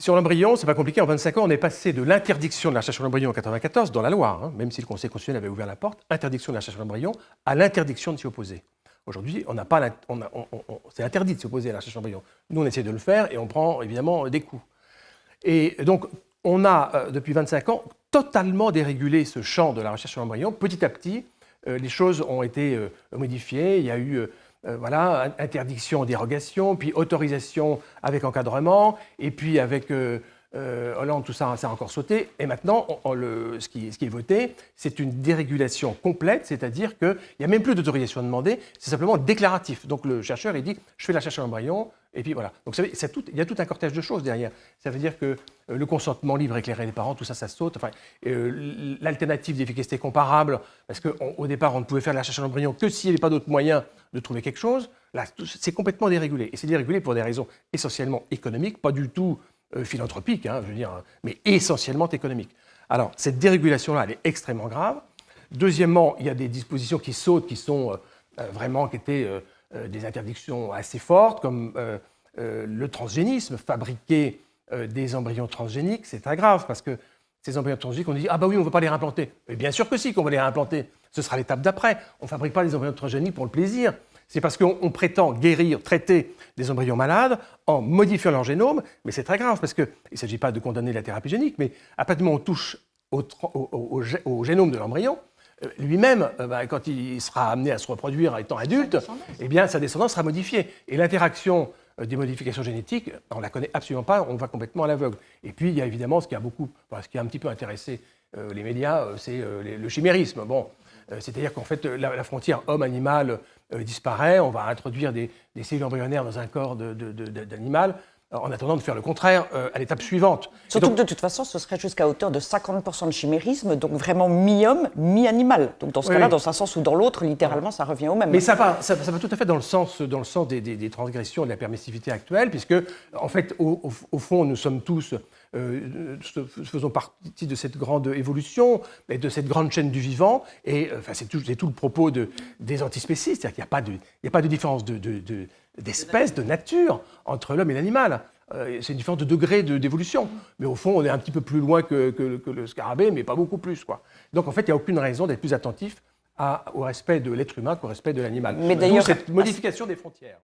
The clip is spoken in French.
Sur l'embryon, c'est pas compliqué. En 25 ans, on est passé de l'interdiction de la recherche sur l'embryon en 94, dans la loi, hein, même si le Conseil constitutionnel avait ouvert la porte, interdiction de la recherche sur l'embryon, à l'interdiction de s'y opposer. Aujourd'hui, c'est interdit de s'y opposer à la recherche sur l'embryon. Nous, on essaie de le faire et on prend évidemment des coups. Et donc, on a, depuis 25 ans, totalement dérégulé ce champ de la recherche sur l'embryon. Petit à petit, les choses ont été modifiées. Il y a eu interdiction, dérogation, puis autorisation avec encadrement, et puis avec Hollande, tout ça, ça a encore sauté. Et maintenant, ce qui est voté, c'est une dérégulation complète, c'est-à-dire qu'il n'y a même plus d'autorisation demandée, c'est simplement déclaratif. Donc le chercheur, il dit, je fais la recherche sur l'embryon, et puis voilà. Donc il y a tout un cortège de choses derrière. Ça veut dire que le consentement libre éclairé des parents, tout ça, ça saute. Enfin, l'alternative d'efficacité comparable, parce qu'au départ, on ne pouvait faire la recherche sur l'embryon que s'il n'y avait pas d'autre moyen de trouver quelque chose. Là, c'est complètement dérégulé. Et c'est dérégulé pour des raisons essentiellement économiques, pas du tout philanthropiques, hein, je veux dire, mais essentiellement économiques. Alors, cette dérégulation-là, elle est extrêmement grave. Deuxièmement, il y a des dispositions qui sautent, qui étaient des interdictions assez fortes, comme le transgénisme, fabriquer des embryons transgéniques, c'est très grave, parce que ces embryons transgéniques, on dit « Ah bah oui, on ne veut pas les réimplanter ». Mais bien sûr que si, qu'on va les réimplanter. Ce sera l'étape d'après. On ne fabrique pas des embryons transgéniques pour le plaisir. C'est parce qu'on prétend guérir, traiter des embryons malades en modifiant leur génome, mais c'est très grave, parce qu'il ne s'agit pas de condamner la thérapie génique, mais à partir du moment où on touche au génome de l'embryon, lui-même, quand il sera amené à se reproduire étant adulte, eh bien, sa descendance sera modifiée. Et l'interaction des modifications génétiques, on ne la connaît absolument pas, on va complètement à l'aveugle. Et puis, il y a évidemment ce qui a un petit peu intéressé les médias, c'est le chimérisme. Bon, c'est-à-dire qu'en fait, la frontière homme-animal disparaît, on va introduire des cellules embryonnaires dans un corps d'animal, en attendant de faire le contraire à l'étape suivante. Surtout que de toute façon, ce serait jusqu'à hauteur de 50% de chimérisme, donc vraiment mi-homme, mi-animal. Donc dans ce cas-là, dans un sens ou dans l'autre, littéralement, ça revient au même. Mais ça va tout à fait dans le sens des transgressions de la permissivité actuelle, puisque, en fait, au fond, nous sommes tous, faisons partie de cette grande évolution, et de cette grande chaîne du vivant, et c'est tout le propos des antispécistes, c'est-à-dire qu'il n'y a pas de différence d'espèce, de nature entre l'homme et l'animal. C'est une différence de degré d'évolution. Mais au fond, on est un petit peu plus loin que le scarabée, mais pas beaucoup plus, quoi. Donc en fait, il n'y a aucune raison d'être plus attentif au respect de l'être humain qu'au respect de l'animal. D'où cette modification des frontières.